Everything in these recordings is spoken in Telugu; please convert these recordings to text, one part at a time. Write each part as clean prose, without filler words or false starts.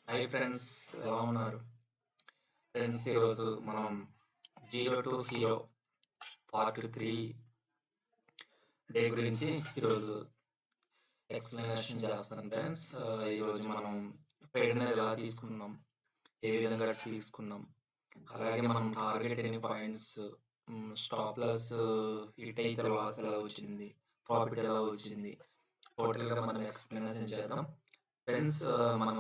హాయ్ ఫ్రెండ్స్, ఎలా ఉన్నారు? ఫ్రెండ్స్, ఈరోజు మనం zero to hero part 3 day గురించి ఈరోజు ఎక్స్ప్లెనేషన్ చేస్తాను ఫ్రెండ్స్. ఈరోజు మనం ట్రేడ్ అనేది ఎలా తీసుకున్నాం, ఏ విధంగా తీసుకున్నాం, అలాగే మనం టార్గెట్ ఎన్ని పాయింట్స్, స్టాప్ లాస్ హిట్ అయితే లాస్ ఎలా వచ్చింది, ప్రాఫిట్ ఎలా వచ్చింది, టోటల్గా మనం ఎక్స్ప్లెనేషన్ చేద్దాం ఫ్రెండ్స్. మనం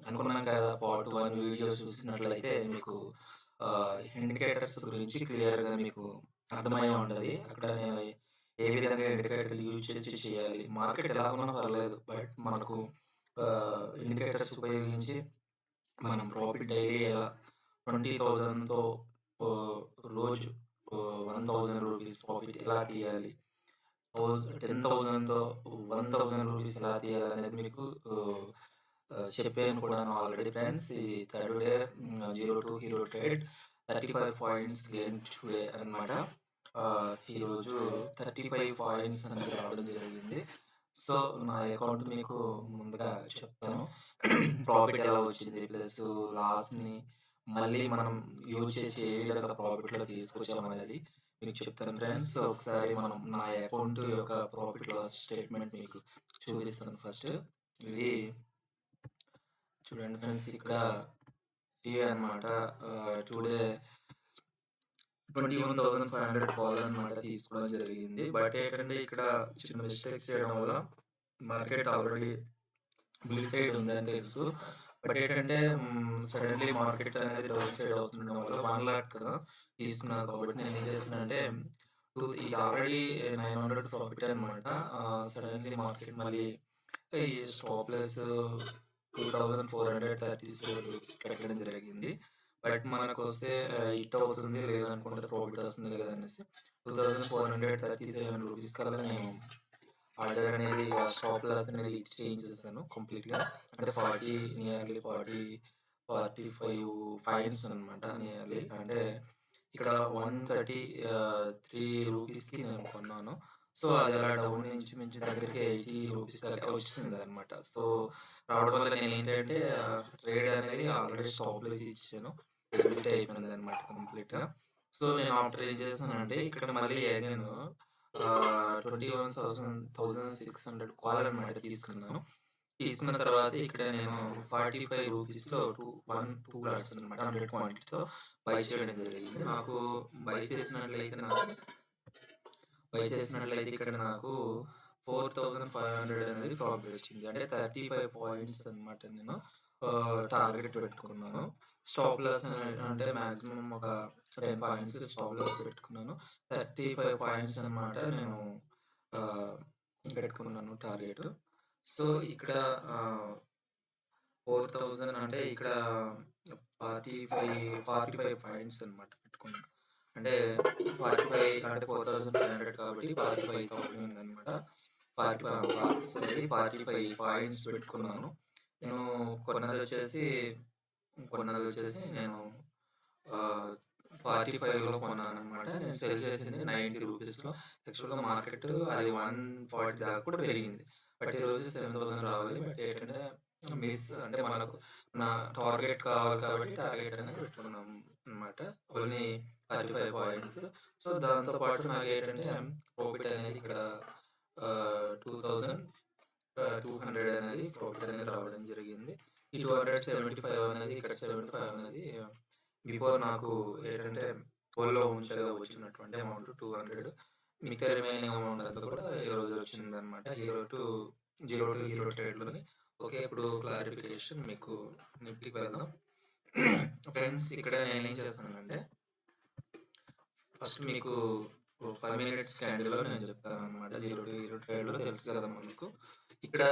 అనుకున్నాం కదా, పార్ట్ 1 వీడియో చూసినట్లయితే మీకు ఇండికేటర్స్ గురించి క్లియర్గా మీకు అర్థమై ఉంటుంది. అక్కడ నేను ఏ విధంగా ఇండికేటర్ యూజ్ చేసి చేయాలి, మార్కెట్ ఎలా ఉన్నా పర్లేదు, బట్ మనకు ఇండికేటర్స్ ఉపయోగించి మనం ప్రాఫిట్ డైలీ ఎలా 20,000తో రోజు 1,000 రూపీస్ ప్రాఫిట్ ఎలా తీయాలి, 10,000తో 1,000 రూపీస్ ఎలా తీయాలి అనేది మీకు చెప్పాను కూడా ఆల్రెడీ ఫ్రెండ్స్. ఈ third day zero to hero trade 35 points gain today అనమాట. ఈరోజు 35 పాయింట్స్ అనేది రావడం జరిగింది. సో నా అకౌంట్ మీకు ముందుగా చెప్తాను, ప్రాఫిట్ ఎలా వచ్చింది ప్లస్ లాస్ని మళ్ళీ మనం యూజ్ చేసి ఏ విధంగా ప్రాఫిట్లో తీసుకొచ్చామనేది మీకు చెప్తాను ఫ్రెండ్స్. ఒకసారి మనం నా అకౌంట్ యొక్క ప్రాఫిట్ లాస్ స్టేట్మెంట్ మీకు చూపిస్తాను. ఫస్ట్ ఇది చూడండి ఫ్రెండ్స్, ఇక్కడ ఇవి అనమాట. టుడే 21,500 కాల్ అనమాట తీసుకోవడం జరిగింది. బట్ ఏంటంటే ఇక్కడ చిన్న మిస్టేక్స్ చేయడం వల్ల మార్కెట్ ఆల్రెడీ బుల్ సైడ్ ఉందని తెలుసు. బట్ ఏంటంటే సడన్లీ మార్కెట్ అనేది డౌన్ సైడ్ అవుతుండడం వల్ల 1 lakh కదా తీసుకున్నాను. కాబట్టి నేను ఏం చేస్తానంటే ఇది ఆల్రెడీ 900 ప్రాఫిట్ అనమాట. సడన్లీ మార్కెట్ మళ్ళీ ఈ స్టాప్ లెస్ 2,437 రూపీస్ పెట్టడం జరిగింది. బట్ మనకు వస్తే హిట్ అవుతుంది, లేదనుకుంటే ప్రాఫిట్ వస్తుంది కదా అనేసి 2,437 రూపీస్ కల్లా నేను ఆర్డర్ అనేది స్టాప్ లాస్ అనేది హిట్ చేయించేసాను కంప్లీట్గా. అంటే 45 ఫైన్స్ అనమాట నియర్లీ. అంటే ఇక్కడ 133 రూపీస్కి నేను కొన్నాను. సో అది అలా డౌన్ నుంచి మించి దగ్గరికి 80 రూపీస్ దాకా వచ్చింది అనమాట. సో రావడం వల్ల నేను ఏంటంటే ట్రేడ్ అనేది ఆల్రెడీ స్టాప్ లెస్ ఇచ్చాను, ఎగ్జిట్ అయిపోయింది అనమాట కంప్లీట్గా. సో నేను ఆఫ్టర్ ఏం చేశానంటే ఇక్కడ మళ్ళీ అగైన్ 21,600 కాల్ అనమాట తీసుకున్నాను. తీసుకున్న తర్వాత ఇక్కడ నేను 45 రూపీస్లో 2 లాట్స్ అనమాట 100 క్వాంటిటీతో బై చేయడం జరిగింది. నాకు బై చేసినట్లయితే ఇక్కడ నాకు 4,500 అనేది ప్రాఫిట్ వచ్చింది. అంటే 35 పాయింట్స్ అనమాట నేను టార్గెట్ పెట్టుకున్నాను. స్టాప్ లాస్ అంటే మాక్సిమం ఒక 10 పాయింట్స్ స్టాప్ లాస్ పెట్టుకున్నాను. 35 పాయింట్స్ అనమాట నేను పెట్టుకున్నాను టార్గెట్. సో ఇక్కడ 4,000 అంటే ఇక్కడ 45 పాయింట్స్ అనమాట పెట్టుకున్నాను. అంటే 45 అంటే 4,500 కాబట్టి 45,000 అనమాట. 45 పాయింట్స్ పెట్టుకున్నాను. నేను కొన్నది వచ్చేసి నేను 45లో కొన్నాను అనమాట. నేను సెల్ చేసింది 90 రూపీస్లో. యాక్చువల్గా మార్కెట్ అది 140 దాకా కూడా పెరిగింది. బట్ ఈరోజు 7,000 రావాలి. బట్ ఏంటంటే మిస్, అంటే మనకు నా టార్గెట్ కావాలి కాబట్టి టార్గెట్ అనేది పెట్టుకున్నాం అనమాట. Only 35 points. సో దాంతో పాటు నాకు ఏంటంటే ప్రాఫిట్ అనేది ఇక్కడ 2,200 అనేది ప్రాఫిట్ అనేది రావడం జరిగింది. ఈ 275 అనేది ఇక్కడ 75 అనేది బిఫోర్ నాకు ఏంటంటే పోల్లో ఉంచగా వచ్చినటువంటి అమౌంట్ 200, మిగతా రిమైనింగ్ అమౌంట్ అంతా కూడా ఈరోజు వచ్చిందనమాట జీరో టు హీరో ట్రేడ్లోని. ఓకే, ఇప్పుడు క్లారిఫికేషన్ మీకు నిఫ్టీకి వెళ్దాం ఫ్రెండ్స్. ఇక్కడ నేను ఏం చేస్తానంటే ఫస్ట్ మీకు 5 minutes క్యాండిల్లో నేను చెప్తాను అనమాట. జీరో టు హీరో ట్రేడ్లో తెలుసు కదా మనకు. ఇక్కడ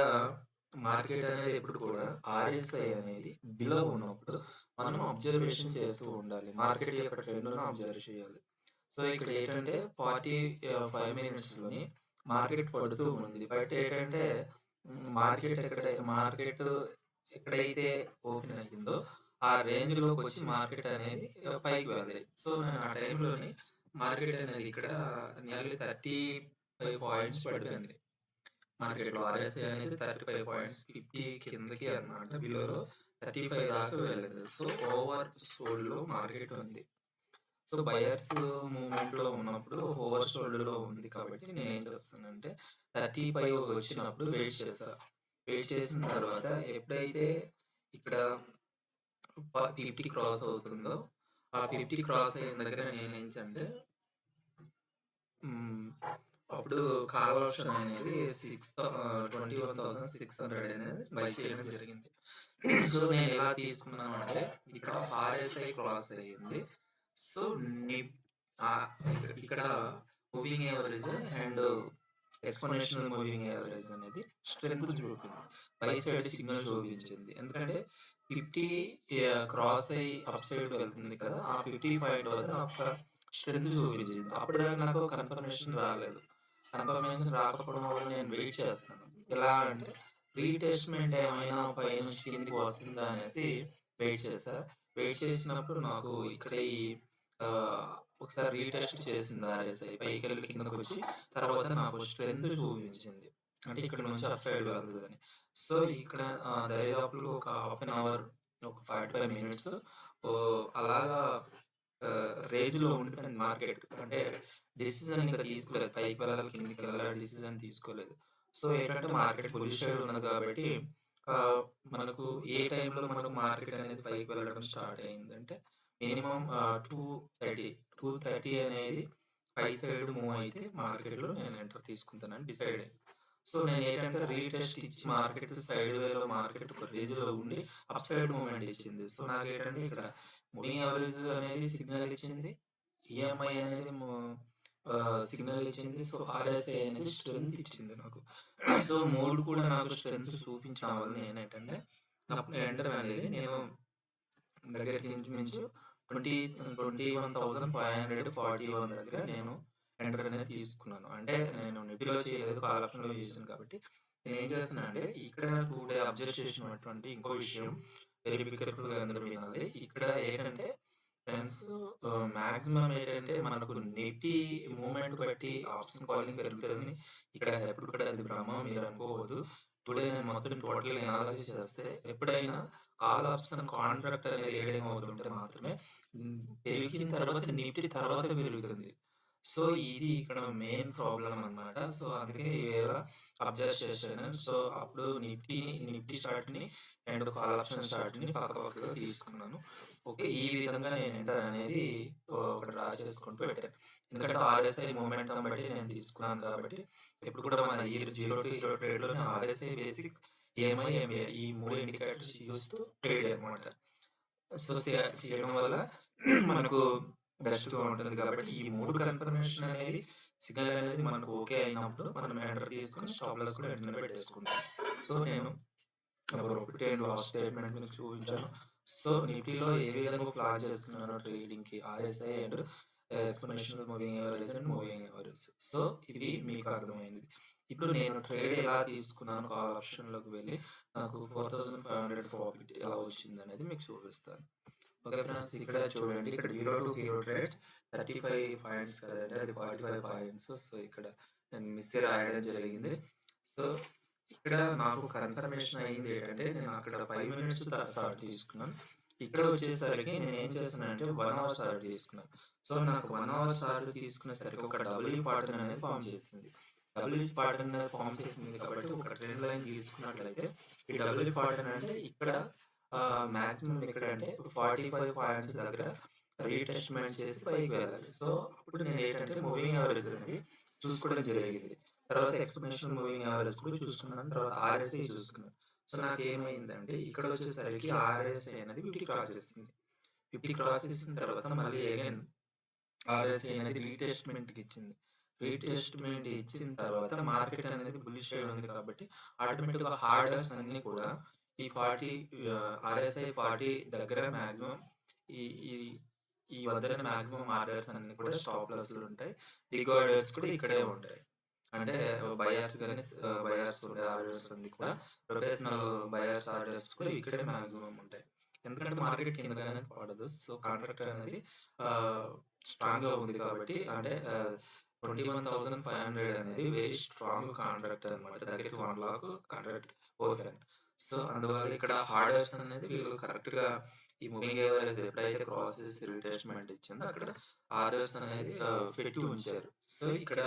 మార్కెట్ అనేది ఎప్పుడు కూడా RSI అనేది బిలో ఉన్నప్పుడు మనం అబ్జర్వేషన్ చేస్తూ ఉండాలి, మార్కెట్ యొక్క ట్రెండ్ను అబ్జర్వ్ చేయాలి. సో ఇక్కడ ఏంటంటే 45 minutesలోని మార్కెట్ పడుతూ ఉంది. బట్ ఏంటంటే మార్కెట్ ఎక్కడైతే ఓపెన్ అయ్యిందో ఆ రేంజ్లోకి వచ్చి మార్కెట్ అనేది పైకి వెళ్ళాలి. సో నేను ఆ టైంలోని మార్కెట్ అనేది ఇక్కడ నియర్లీ 35 పాయింట్స్ పడిపోయింది. మార్కెట్లో RSI అనేది 35 పాయింట్స్ 50 కిందకి అనమాట, బిలోలో 35 దాకా వెళ్ళింది. సో ఓవర్ సోల్డ్ లో మార్కెట్ ఉంది. సో బయర్స్ మూవ్‌మెంట్ లో ఉన్నప్పుడు ఓవర్ సోల్డ్ లో ఉంది కాబట్టి నేనేం చేస్తానంటే 35 వచ్చినప్పుడు వెయిట్ చేశా. వెయిట్ చేసిన తర్వాత ఎప్పుడైతే ఇక్కడ 50 క్రాస్ అవుతుందో ఆ 50 క్రాస్ అయిన దగ్గర నేనేంటంటే హ్మ్. అప్పుడు కాల్ ఆప్షన్ అనేది 21,600 అనేది బై చేయడం జరిగింది. సో నేను ఎలా తీసుకున్నాను అంటే ఇక్కడ ఆర్ఎస్ఐ క్రాస్ అయ్యింది. సో నిప్ ఇక్కడ moving average and exponential moving average అనేది స్ట్రెంత్ చూపింది. బై సైడ్ సిగ్నల్ చూపించింది. ఎందుకంటే 50 క్రాస్ అయ్యి అప్ సైడ్ వెళ్తుంది కదా! ఆ 50 పాయింట్ వద్ద నాకు స్ట్రెంత్ చూపించింది. అప్పటిదాకా నాకు కన్ఫర్మేషన్ రాలేదు. కన్ఫర్మేషన్ రాకపోవడం వల్ల నేను వెయిట్ చేస్తాను. ఎలా అంటే రీటెస్ట్‌మెంట్ ఏమైనా పైనుంచి కిందికి వస్తుందా అనేసి వెయిట్ చేశా. వెయిట్ చేసినప్పుడు నాకు ఇక్కడ ఈ ఒకసారి రీటెస్ట్ చేసింది ఆర్ఎస్ఐ. పైకెళ్ళి కిందకొచ్చి తర్వాత నాకు స్ట్రెంత్ చూపించింది. అంటే ఇక్కడ నుంచి అప్ సైడ్ వెళ్తదని. సో ఇక్కడ దరిదాపులు ఒక హాఫ్ అన్ అవర్, ఒక 45 మినిట్స్ అలాగా రేంజ్‌లో ఉండిపోయింది మార్కెట్. అంటే డెసిషన్ ఇంకా తీసుకోలేదు. పైకి వెళ్ళాలి, కిందకి వెళ్ళాలి డెసిషన్ తీసుకోలేదు. సో ఏంటంటే మార్కెట్ బుల్లిష్ సైడ్ ఉన్నది కాబట్టి మనకు ఏ టైంలో మనకు మార్కెట్ అనేది పైకి వెళ్ళడం స్టార్ట్ అయిందంటే మినిమం 230 అనేది పై సైడ్ మూవ్ అయితే మార్కెట్‌లో నేను ఎంటర్ తీసుకుంటానని డిసైడ్ అయ్యాను. సో నేను ఏంటంటే రీటెస్ట్ ఇచ్చి మార్కెట్ సైడ్ వేలో మార్కెట్ ఒక రేంజ్‌లో ఉండి అప్ సైడ్ మూవ్‌మెంట్ ఇచ్చింది. సో నాకేంటంటే ఇక్కడ మూవింగ్ యావరేజ్ అనేది సిగ్నల్ ఇచ్చింది. ఈఎంఐ అనేది సిగ్నల్ ఇచ్చింది. సో ఆర్ఎస్ఐ అనేది స్ట్రెంత్ ఇచ్చింది నాకు. సో 3 కూడా నాకు స్ట్రెంత్ చూపించడం వల్ల నేనేంటంటే అప్పుడు ఎంటర్ అనేది నేను దగ్గరికి ఇంచుమించు 21,541 దగ్గర నేను ఎంటర్ అనేది తీసుకున్నాను. అంటే నేను నిఫ్టీలో చేయలేదు, కాల్ ఆప్షన్‌లో చేశాను కాబట్టి నేనేం చేస్తున్నానంటే ఇక్కడ 2 డే అబ్జర్వ్ చేసినటువంటి ఇంకో విషయం వెరీ కేర్‌ఫుల్‌గా అందరూ వినాలి. ఇక్కడ ఏంటంటే ఫ్రెండ్స్ మాక్సిమం ఏంటంటే మనకు నిఫ్టీ మూవ్‌మెంట్ బట్టి ఆప్షన్ కాలింగ్ పెరుగుతదని ఇక్కడ ఎప్పుడు కూడా అది భ్రమ మీరు అనుకోవద్దు. టుడే నేను మొత్తం టోటల్‌గా అనాలిసిస్ చేస్తే ఎప్పుడైనా కాల్ ఆప్షన్ కాంట్రాక్ట్ అనేది ట్రేడింగ్ అవుతుంటే మాత్రమే పెరిగిన తర్వాత నిఫ్టీ తర్వాత పెరుగుతుంది. సో ఇది ఇక్కడ మెయిన్ ప్రాబ్లమ్ అన్నమాట. సో అందుకే ఈవేళ అబ్జర్వ్ చేశాను. సో అప్పుడు నిఫ్టీ చార్ట్‌ని అండ్ కాల్ ఆప్షన్ చార్ట్‌ని పక్కపక్కగా తీసుకున్నాను. ఓకే. ఈ విధంగా నేను ఎంటర్ అనేది ఒకటి డ్రా చేసుకుంటూ పెట్టాను. ఎందుకంటే ఆర్ఎస్ఐ మూవ్‌మెంటం బట్టి నేను తీసుకున్నాను కాబట్టి ఎప్పుడు కూడా మన ఈ 0 టు హీరో ట్రేడ్‌లోనే ఆర్ఎస్ఐ బేసిక్, ఈఎంఐ, ఎంఏ ఈ 3 ఇండికేటర్స్ చూస్తూ ట్రేడ్ అన్నమాట. సో చేయడం వల్ల మనకు బెస్ట్‌గా ఉంటుంది కాబట్టి ఈ 3 కన్ఫర్మేషన్ అనేది సిగ్నల్ అనేది మనకు ఓకే అయినప్పుడు మనం ఎంటర్ తీసుకొని స్టాప్ లాస్ కూడా వెంటనే పెట్టేసుకుంటాం. సో నేను ప్రాఫిట్ అండ్ లాస్ స్టేట్మెంట్ మీకు చూపించాను. సో నిఫ్టీలో ఏ విధంగా ప్లాన్ చేసుకున్నానో ట్రేడింగ్‌కి RSI and exponential moving average and moving average. So ఇది మీకు అర్థమైంది. ఇప్పుడు నేను ట్రేడ్ ఎలా తీసుకున్నాను కాల్ ఆప్షన్‌లోకి వెళ్ళి నాకు 4,500 ప్రాఫిట్ ఎలా వచ్చిందనేది మీకు చూపిస్తాను. ఓకే ఫ్రెండ్స్, ఇక్కడ చూడండి. ఇక్కడ 0 టు హీరో ట్రేడ్ 35 పాయింట్స్ కదండీ, అది 45 పాయింట్స్. సో ఇక్కడ నేను మిస్ రాయడం జరిగింది. సో ఇక్కడ నాకు కన్ఫర్మేషన్ అయింది ఏంటంటే నేను అక్కడ 5 మినిట్స్ స్టార్ట్ తీసుకున్నాను. ఇక్కడ వచ్చేసరికి నేను ఏం చేశానంటే 1 అవర్ స్టార్ట్ తీసుకున్నాను. సో నాకు 1 అవర్ స్టార్ట్ తీసుకునేసరికి ఒక డబ్ల్యూ పాటర్న్ అనేది ఫామ్ చేసింది. డబ్ల్యూ పాటర్న్ అనేది ఫామ్ చేసింది కాబట్టి ఒక ట్రెండ్ లైన్ తీసుకున్నట్లయితే ఈ డబ్ల్యూ పాటర్న్ అంటే ఇక్కడ మాక్సిమం ఇక్కడ అంటే 45 పాయింట్స్ దగ్గర రీటెస్ట్‌మెంట్ చేసి పైకి వెళ్ళాలి. సో అప్పుడు నేను ఏంటంటే మూవింగ్ యావరేజ్ అనేది చూసుకోవడం జరిగింది. తర్వాత ఎక్స్‌పోనెన్షియల్ మూవింగ్ యావరేజ్ కూడా చూసుకున్నాను. తర్వాత ఆర్ఎస్ఐ చూసుకున్నాను. సో నాకేమైందంటే ఇక్కడ వచ్చేసరికి ఆర్ఎస్ఐ అనేది 50 క్రాస్ చేసింది. 50 క్రాస్ చేసిన తర్వాత మళ్ళీ అగైన్ ఆర్ఎస్ఐ అనేది రీటెస్ట్‌మెంట్‌కి ఇచ్చింది. రీటెస్ట్‌మెంట్ ఇచ్చిన తర్వాత మార్కెట్ అనేది బుల్లిష్ సైడ్ ఉంది కాబట్టి ఆటోమేటిక్‌గా హార్డర్స్ అన్నీ కూడా ఈ 40 ఆర్ఎస్ఐ 40 దగ్గర మాక్సిమం ఈ ఈ ఈ వద్దనే మాక్సిమం ఆర్డర్స్ అన్నీ కూడా స్టాప్ లాస్‌లు ఉంటాయి. బిగ్ ఆర్డర్స్ కూడా ఇక్కడే ఉంటాయి. అంటే బయర్స్ గాని బయర్స్ ఉండే ఆర్డర్స్ అన్నీ కూడా ప్రొఫెషనల్ బయర్స్ ఆర్డర్స్ కూడా ఇక్కడే మాక్సిమం ఉంటాయి. ఎందుకంటే మార్కెట్ కిందకి అనేది పడదు. సో కాంట్రాక్ట్ అనేది స్ట్రాంగ్‌గా ఉంది కాబట్టి అంటే 21,500 అనేది వెరీ స్ట్రాంగ్ కాంట్రాక్ట్ అన్నమాట. దగ్గరికి 1,00,000 కాంట్రాక్ట్ ఓపెన్. సో అందువల్ల ఇక్కడ హార్డర్స్ అనేది వీళ్ళు కరెక్ట్ గా ఈ మూవింగ్ ఎవరేజ్ ఎప్పుడైతే క్రాస్ చేసి రిటెస్ట్మెంట్ ఇచ్చిందో అక్కడ ఆర్డర్స్ అనేది పెట్టి ఉంచారు. సో ఇక్కడ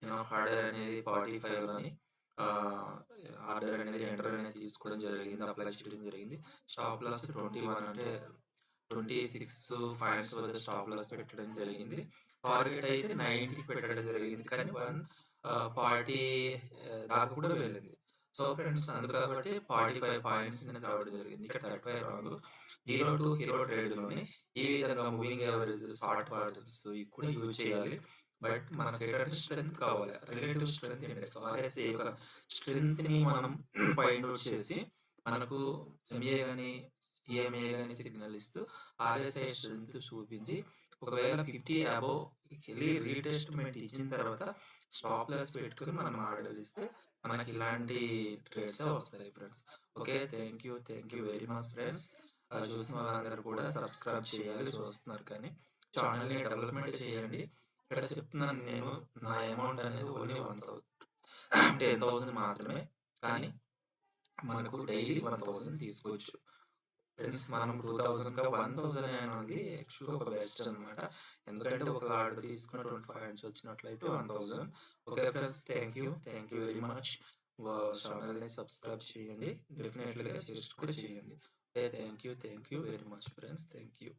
నేను హార్డర్ అనేది 45 లోని ఆర్డర్ అనేది ఎంటర్ అనేది తీసుకోవడం జరిగింది, అప్లై చేయడం జరిగింది. స్టాప్ లాస్ 21 అంటే 26 పాయింట్స్ వద్ద స్టాప్ లాస్ పెట్టడం జరిగింది. టార్గెట్ అయితే 90 పెట్టడం జరిగింది, కానీ 40 దాకా కూడా వెళ్ళింది. సో ఫ్రెండ్స్ కాబట్టి 45 పాయింట్స్ అనేది రావడం జరిగింది. ఇక్కడ 35 రాంగ్. 0 to హీరో ట్రేడ్ లోని ఈ విధంగా మూవింగ్ యావరేజ్ షార్ట్ పార్ట్స్ కూడా యూజ్ చేయాలి. బట్ మనకి ఏంటంటే స్ట్రెంత్ కావాలి, రిలేటివ్ స్ట్రెంత్ ఇండెక్స్ ఆర్ఎస్ఏ యొక్క స్ట్రెంత్ ని మనం ఫైండ్ అవుట్ చేసి మనకు ఎంఏ కానీ ఈఎంఏ కానీ సిగ్నల్ ఇస్తూ ఆర్ఎస్ఐ స్ట్రెంత్ చూపించి ఒకవేళ 50 అబోవ్ వెళ్ళి రీటెస్ట్మెంట్ ఇచ్చిన తర్వాత స్టాప్ లాస్ పెట్టుకుని మనం ఆర్డర్ ఇస్తే మనకి ఇలాంటి ట్రేడ్స్ వస్తాయి friends. Okay, thank you very much friends. చూసిన వాళ్ళందరూ కూడా సబ్స్క్రైబ్ చేయాలి, చూస్తున్నారు కానీ ఛానల్ని డెవలప్మెంట్ చేయండి. ఇక్కడ చెప్తున్నాను నేను, నా అమౌంట్ అనేది ఓన్లీ 10,000 మాత్రమే, కానీ మనకు డైలీ 1,000 తీసుకోవచ్చు ఫ్రెండ్స్. మనం 2,000 గా 1,000 అనేది యాక్చువల్గా ఒక బెస్ట్ అనమాట. ఎందుకంటే ఒక లాడ్ తీసుకున్న 25 పాయింట్స్ వచ్చినట్లయితే 1,000. Okay friends, thank you very much. ఛానల్ని సబ్స్క్రైబ్ చేయండి, డెఫినెట్లీగా కూడా చేయండి. Okay, thank you very much friends. Thank you.